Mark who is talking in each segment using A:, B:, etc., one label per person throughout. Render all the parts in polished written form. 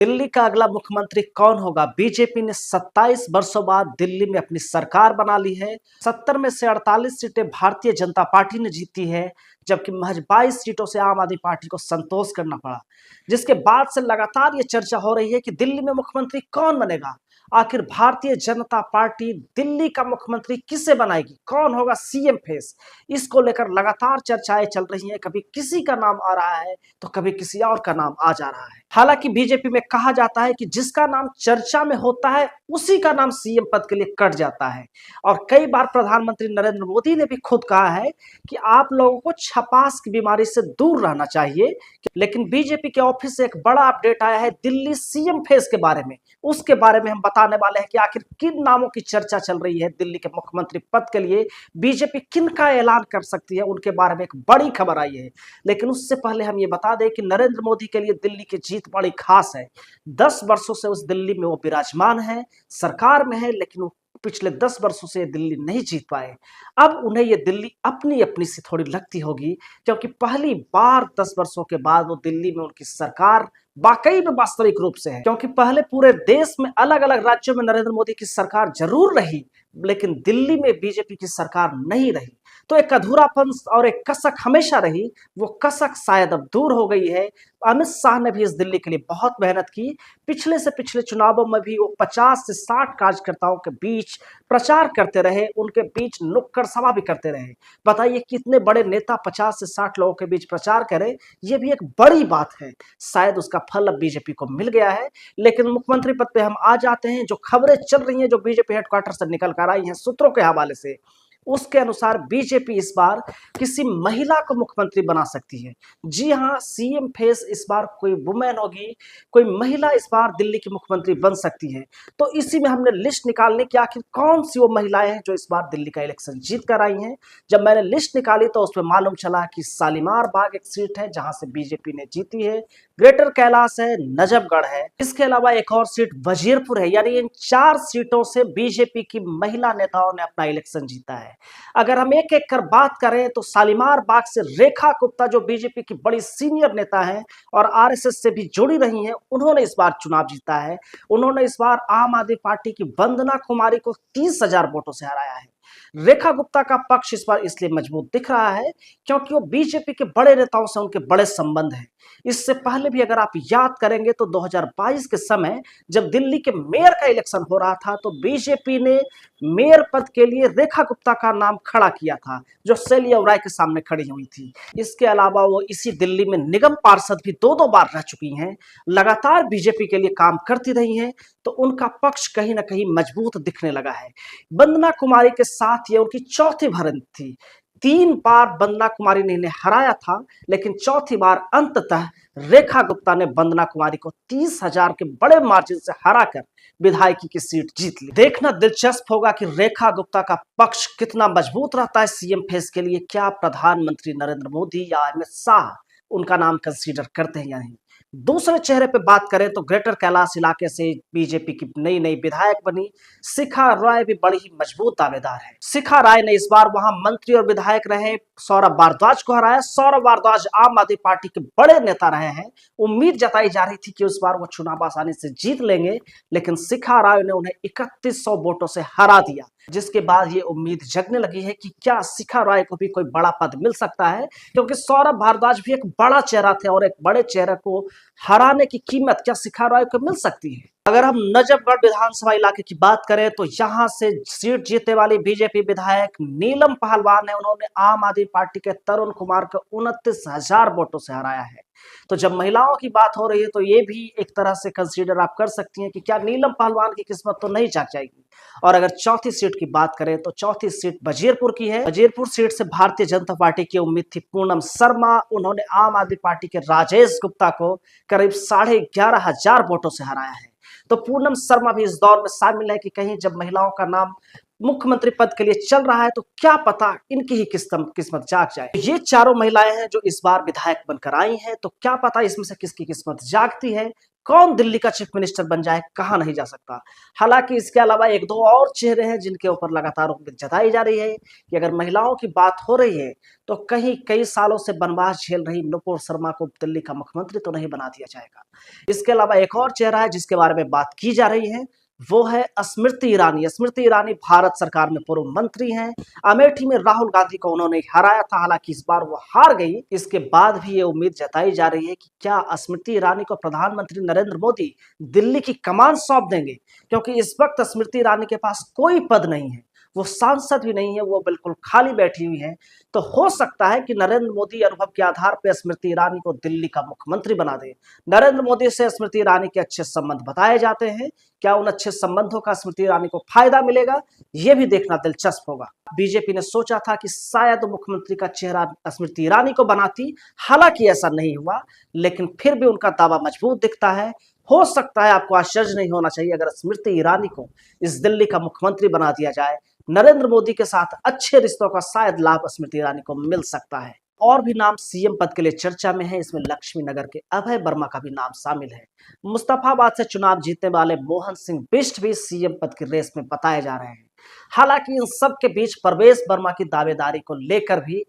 A: दिल्ली का अगला मुख्यमंत्री कौन होगा? बीजेपी ने 27 वर्षों बाद दिल्ली में अपनी सरकार बना ली है। 70 में से 48 सीटें भारतीय जनता पार्टी ने जीती है, जबकि महज 22 सीटों से आम आदमी पार्टी को संतोष करना पड़ा। जिसके बाद से लगातार ये चर्चा हो रही है कि दिल्ली में मुख्यमंत्री कौन बनेगा। आखिर भारतीय जनता पार्टी दिल्ली का मुख्यमंत्री किसे बनाएगी? कौन होगा सीएम फेस? इसको लेकर लगातार चर्चाएं चल रही हैं। कभी किसी का नाम आ रहा है तो कभी किसी और का नाम आ जा रहा है। हालांकि बीजेपी में कहा जाता है कि जिसका नाम चर्चा में होता है उसी का नाम सीएम पद के लिए कट जाता है। और कई बार प्रधानमंत्री नरेंद्र मोदी ने भी खुद कहा है कि आप लोगों को छपास की बीमारी से दूर रहना चाहिए। लेकिन बीजेपी के ऑफिस से एक बड़ा अपडेट आया है दिल्ली सीएम फेस के बारे में। उसके बारे में हम बताने वाले हैं कि आखिर किन नामों की चर्चा चल रही है दिल्ली के मुख्यमंत्री पद के लिए। बीजेपी किन का ऐलान कर सकती है, उनके बारे में एक बड़ी खबर आई है। लेकिन उससे पहले हम ये बता दें कि नरेंद्र मोदी के लिए दिल्ली की जीत बड़ी खास है। 10 वर्षों से उस दिल्ली में वो विराजमान है, सरकार में है, लेकिन वो पिछले 10 वर्षों से दिल्ली नहीं जीत पाए। अब उन्हें ये दिल्ली अपनी अपनी सी थोड़ी लगती होगी, क्योंकि पहली बार 10 वर्षों के बाद वो दिल्ली में उनकी सरकार वाकई में वास्तविक रूप से है। क्योंकि पहले पूरे देश में अलग अलग राज्यों में नरेंद्र मोदी की सरकार जरूर रही, लेकिन दिल्ली में बीजेपी की सरकार नहीं रही। तो एक अधूरापन और एक कसक हमेशा रही। वो कसक शायद अब दूर हो गई है। अमित शाह ने भी इस दिल्ली के लिए बहुत मेहनत की। पिछले से पिछले चुनावों में भी वो 50 से 60 कार्यकर्ताओं के बीच प्रचार करते रहे, उनके बीच नुक्कड़ सभा भी करते रहे। बताइए कितने बड़े नेता 50 से 60 लोगों के बीच प्रचार करें, ये भी एक बड़ी बात है। शायद उसका फल अब बीजेपी को मिल गया है। लेकिन मुख्यमंत्री पद पे हम आ जाते हैं। जो खबरें चल रही हैं, जो बीजेपी हेडक्वार्टर से निकल कर आई हैं सूत्रों के हवाले से, उसके अनुसार बीजेपी इस बार किसी महिला को मुख्यमंत्री बना सकती है। जी हां, सीएम फेस इस बार कोई वुमेन होगी, कोई महिला इस बार दिल्ली की मुख्यमंत्री बन सकती है। तो इसी में हमने लिस्ट निकालने की आखिर कौन सी वो महिलाएं हैं जो इस बार दिल्ली का इलेक्शन जीत कर आई हैं। जब मैंने लिस्ट निकाली तो उसमें मालूम चला कि शालीमार बाग एक सीट है जहां से बीजेपी ने जीती है, ग्रेटर कैलाश है, नजफगढ़ है, इसके अलावा एक और सीट वजीरपुर है। यानी इन 4 सीटों से बीजेपी की महिला नेताओं ने अपना इलेक्शन जीता है। अगर हम एक एक कर बात करें तो शालीमार बाग से रेखा गुप्ता, जो बीजेपी की बड़ी सीनियर नेता है और आरएसएस से भी जुड़ी रही हैं, उन्होंने इस बार चुनाव जीता है। उन्होंने इस बार आम आदमी पार्टी की वंदना कुमारी को 30,000 वोटों से हराया है। रेखा गुप्ता का पक्ष इस बार इसलिए मजबूत दिख रहा है क्योंकि वो बीजेपी के बड़े नेताओं से उनके बड़े संबंध हैं। इससे पहले भी अगर आप याद करेंगे तो 2022 के समय जब दिल्ली के मेयर का इलेक्शन हो रहा था तो बीजेपी ने मेयर पद के लिए रेखा गुप्ता का नाम खड़ा किया था, जो शैली ओबराय के सामने खड़ी हुई थी। इसके अलावा वो इसी दिल्ली में निगम पार्षद भी 2-2 बार रह चुकी हैं, लगातार बीजेपी के लिए काम करती रही हैं। तो उनका पक्ष कहीं ना कहीं मजबूत दिखने लगा है। वंदना कुमारी के साथ ये उनकी चौथी भिड़ंत थी। 3 बार वंदना कुमारी ने इन्हें हराया था, लेकिन चौथी बार अंततः रेखा गुप्ता ने वंदना कुमारी को 30,000 के बड़े मार्जिन से हराकर विधायकी की सीट जीत ली। देखना दिलचस्प होगा कि रेखा गुप्ता का पक्ष कितना मजबूत रहता है सीएम फेस के लिए। क्या प्रधानमंत्री नरेंद्र मोदी या अमित शाह उनका नाम कंसीडर करते हैं या नहीं। दूसरे चेहरे पे बात करें तो ग्रेटर कैलाश इलाके से बीजेपी की नई नई विधायक बनी शिखा रॉय भी बड़ी ही मजबूत दावेदार है। शिखा रॉय ने इस बार वहां मंत्री और विधायक रहे सौरभ भारद्वाज को हराया। सौरभ भारद्वाज आम आदमी पार्टी के बड़े नेता रहे हैं। उम्मीद जताई जा रही थी कि उस बार वो चुनाव आसानी से जीत लेंगे, लेकिन शिखा रॉय ने उन्हें 3100 वोटों से हरा दिया। जिसके बाद ये उम्मीद जगने लगी है कि क्या शिखा रॉय को भी कोई बड़ा पद मिल सकता है, क्योंकि सौरभ भारद्वाज भी एक बड़ा चेहरा थे और एक बड़े चेहरे को हराने की कीमत क्या शिखा रॉय को मिल सकती है। अगर हम नजफगढ़ विधानसभा इलाके की बात करें तो यहां से सीट जीतने वाली बीजेपी विधायक नीलम पहलवान है। उन्होंने आम आदमी पार्टी के तरुण कुमार को 29,000 वोटों से हराया है। तो जब महिलाओं की बात हो रही है तो ये भी एक तरह से कंसीडर आप कर सकती हैं कि क्या नीलम पहलवान की किस्मत तो नहीं जाग जाएगी। और अगर चौथी सीट की बात करें तो चौथी सीट वजीरपुर की है। वजीरपुर सीट से भारतीय जनता पार्टी की उम्मीद थी पूनम शर्मा। उन्होंने आम आदमी पार्टी के राजेश गुप्ता को करीब 11,500 वोटों से हराया है। तो पूनम शर्मा भी इस दौर में शामिल है कि कहीं जब महिलाओं का नाम मुख्यमंत्री पद के लिए चल रहा है तो क्या पता इनकी ही किस्मत जाग जाए। ये चारों महिलाएं हैं जो इस बार विधायक बनकर आई हैं, तो क्या पता इसमें से किसकी किस्मत जागती है। कौन दिल्ली का चीफ मिनिस्टर बन जाए, कहा नहीं जा सकता। हालांकि इसके अलावा एक दो और चेहरे हैं जिनके ऊपर लगातार उम्मीद जताई जा रही है कि अगर महिलाओं की बात हो रही है तो कहीं कई सालों से बनवास झेल रही नुपुर शर्मा को दिल्ली का मुख्यमंत्री तो नहीं बना दिया जाएगा। इसके अलावा एक और चेहरा है जिसके बारे में बात की जा रही है, वो है स्मृति ईरानी। स्मृति ईरानी भारत सरकार में पूर्व मंत्री हैं। अमेठी में राहुल गांधी को उन्होंने हराया था, हालांकि इस बार वो हार गई। इसके बाद भी ये उम्मीद जताई जा रही है कि क्या स्मृति ईरानी को प्रधानमंत्री नरेंद्र मोदी दिल्ली की कमान सौंप देंगे, क्योंकि इस वक्त स्मृति ईरानी के पास कोई पद नहीं है, वो सांसद भी नहीं है, वो बिल्कुल खाली बैठी हुई है। तो हो सकता है कि नरेंद्र मोदी अनुभव के आधार पर स्मृति ईरानी को दिल्ली का मुख्यमंत्री बना दे। नरेंद्र मोदी से स्मृति ईरानी के अच्छे संबंध बताए जाते हैं, क्या उन अच्छे संबंधों का स्मृति ईरानी को फायदा मिलेगा, यह भी देखना दिलचस्प होगा। बीजेपी ने सोचा था कि शायद मुख्यमंत्री का चेहरा स्मृति ईरानी को बनाती, हालांकि ऐसा नहीं हुआ, लेकिन फिर भी उनका दावा मजबूत दिखता है। हो सकता है आपको आश्चर्य नहीं होना चाहिए अगर स्मृति ईरानी को इस दिल्ली का मुख्यमंत्री बना दिया जाए। नरेंद्र मोदी के साथ अच्छे रिश्तों का शायद लाभ स्मृति ईरानी को मिल सकता है। और भी नाम सीएम पद के लिए चर्चा में है, इसमें लक्ष्मी नगर के अभय वर्मा का भी नाम शामिल है। मुस्तफाबाद से चुनाव जीतने वाले मोहन सिंह बिष्ट भी सीएम पद की रेस में बताए जा रहे हैं। हालांकि इन सब के बीच परवेश वर्मा की दावेदारी को लेकर भी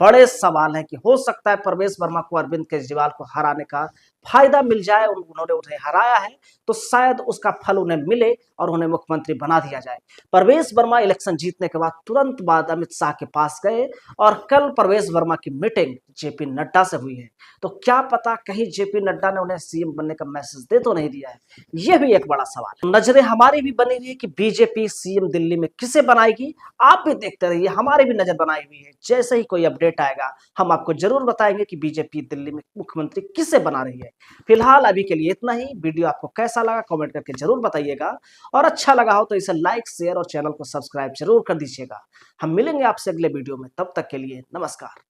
A: बड़े सवाल हैं कि हो सकता है परवेश वर्मा को अरविंद केजरीवाल को हराने का फायदा मिल जाए। उन्होंने उन्हें हराया है तो शायद उसका फल उन्हें मिले और उन्हें मुख्यमंत्री बना दिया जाए। परवेश वर्मा इलेक्शन जीतने के बाद तुरंत बाद अमित शाह के पास गए और कल परवेश वर्मा की मीटिंग जेपी नड्डा से हुई है। तो क्या पता कहीं जेपी नड्डा ने उन्हें सीएम बनने का मैसेज दे तो नहीं दिया है, यह भी एक बड़ा सवाल। नजरें हमारी भी बनी हुई है कि बीजेपी सीएम दिल्ली में किसे बनाएगी। आप भी देखते रहिए, हमारी भी नजर बनाई हुई है। जैसे ही कोई अपडेट आएगा हम आपको जरूर बताएंगे कि बीजेपी दिल्ली में मुख्यमंत्री किसे बना रही है। फिलहाल अभी के लिए इतना ही। वीडियो आपको कैसा लगा कमेंट करके जरूर बताइएगा, और अच्छा लगा हो तो इसे लाइक शेयर और चैनल को सब्सक्राइब जरूर कर दीजिएगा। हम मिलेंगे आपसे अगले वीडियो में, तब तक के लिए नमस्कार।